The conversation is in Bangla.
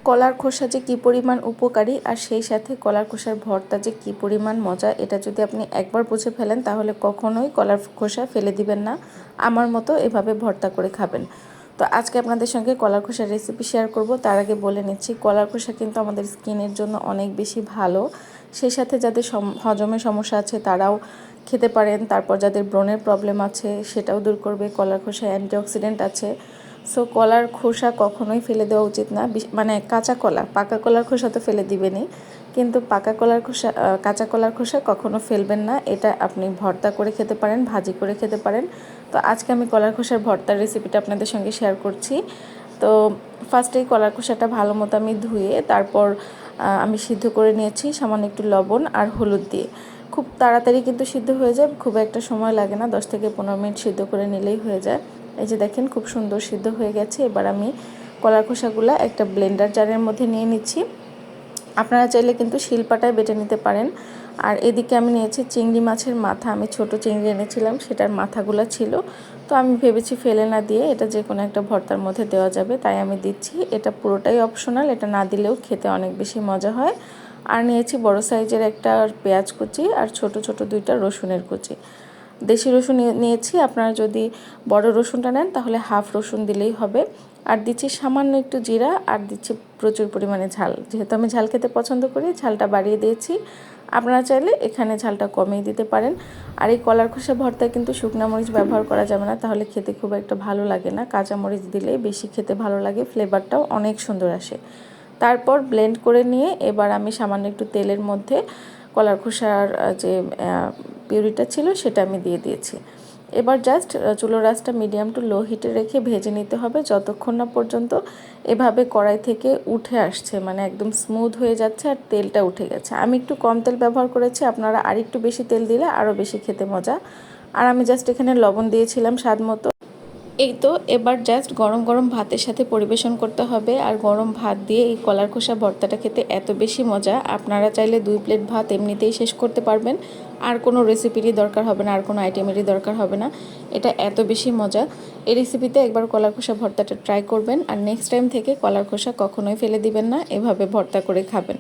কলার খোসা যে কী পরিমাণ উপকারী আর সেই সাথে কলার খোসার ভর্তা যে কী পরিমাণ মজা, এটা যদি আপনি একবার বুঝে ফেলেন তাহলে কখনোই কলার খোসা ফেলে দিবেন না। আমার মতো এভাবে ভর্তা করে খাবেন। তো আজকে আপনাদের সঙ্গে কলার খোসার রেসিপি শেয়ার করব। তার আগে বলে নিচ্ছি, কলার খোসা কিন্তু আমাদের স্কিনের জন্য অনেক বেশি ভালো। সেই সাথে যাদের হজমের সমস্যা আছে তারাও খেতে পারেন। তারপর যাদের ব্রণের প্রবলেম আছে সেটাও দূর করবে। কলার খোসায় অ্যান্টিঅক্সিডেন্ট আছে। সো কলার খোসা কখনোই ফেলে দেওয়া উচিত না। মানে কাঁচা কলা, পাকা কলার খোসা তো ফেলে দিবেনই, কিন্তু পাকা কলার খোসা, কাঁচা কলার খোসা কখনো ফেলবেন না। এটা আপনি ভর্তা করে খেতে পারেন, ভাজি করে খেতে পারেন। তো আজকে আমি কলার খোসার ভর্তার রেসিপিটা আপনাদের সঙ্গে শেয়ার করছি। তো ফার্স্টেই কলার খোসাটা ভালো মতো আমি ধুয়ে তারপর আমি সিদ্ধ করে নিয়েছি সামান্য একটু লবণ আর হলুদ দিয়ে। খুব তাড়াতাড়ি কিন্তু সিদ্ধ হয়ে যায়, খুব একটা সময় লাগে না, 10 থেকে 15 মিনিট সিদ্ধ করে নিলেই হয়ে যায়। এই যে দেখেন খুব সুন্দর সিদ্ধ হয়ে গেছে। এবার আমি কলার খোসাগুলো একটা ব্লেন্ডার জারের মধ্যে নিয়ে নিচ্ছি। আপনারা চাইলে কিন্তু শিলপাটায় বেটে নিতে পারেন। আর এদিকে আমি নিয়েছি চিংড়ি মাছের মাথা। আমি ছোট চিংড়ি এনেছিলাম, সেটার মাথাগুলো ছিল। তো আমি ভেবেছি ফেলে না দিয়ে এটা যে কোনো একটা ভর্তার মধ্যে দেওয়া যাবে, তাই আমি দিচ্ছি। এটা পুরোটাই অপশনাল, এটা না দিলেও খেতে অনেক বেশি মজা হয়। আর নিয়েছি বড় সাইজের একটা পেঁয়াজ কুচি আর ছোট ছোট 2টা রসুনের কুচি। দেশি রসুন নিয়েছি, আপনারা যদি বড় রসুনটা নেন তাহলে হাফ রসুন দিলেই হবে। আর দিচ্ছি সামান্য একটু জিরা, আর দিচ্ছি প্রচুর পরিমাণে ঝাল। যেহেতু আমি ঝাল খেতে পছন্দ করি, ঝালটা বাড়িয়ে দিয়েছি। আপনারা চাইলে এখানে ঝালটা কমিয়ে দিতে পারেন। আর এই কলার খোসা ভর্তায় কিন্তু শুকনো মরিচ ব্যবহার করা যাবে না, তাহলে খেতে খুব একটা ভালো লাগে না। কাঁচা মরিচ দিলে বেশি খেতে ভালো লাগে, ফ্লেভারটাও অনেক সুন্দর আসে। তারপর ব্লেন্ড করে নিয়ে এবার আমি সামান্য একটু তেলের মধ্যে কলার খোসার যে পিউরিটা ছিল সেটা আমি দিয়ে দিয়েছি। এবার জাস্ট চুলোর আঁচটা মিডিয়াম টু লো হিটে রেখে ভেজে নিতে হবে যতক্ষণ না পর্যন্ত এভাবে কড়াই থেকে উঠে আসছে, মানে একদম স্মুথ হয়ে যাচ্ছে আর তেলটা উঠে গেছে। আমি একটু কম তেল ব্যবহার করেছি, আপনারা আর একটু বেশি তেল দিলে আরও বেশি খেতে মজা। আর আমি জাস্ট এখানে লবণ দিয়েছিলাম স্বাদ মতো। এই তো এবার জাস্ট গরম গরম ভাতের সাথে পরিবেশন করতে হবে। আর গরম ভাত দিয়ে এই কলার খোসা ভর্তাটা খেতে এত বেশি মজা, আপনারা চাইলে 2 প্লেট ভাত এমনিতেই শেষ করতে পারবেন। আর কোনো রেসিপিরই দরকার হবে না, আর কোনো আইটেমেরই দরকার হবে না। এটা এত বেশি মজা। এই রেসিপিতে একবার কলার খোসা ভর্তাটা ট্রাই করবেন, আর নেক্সট টাইম থেকে কলার খোসা কখনোই ফেলে দিবেন না, এভাবে ভর্তা করে খাবেন।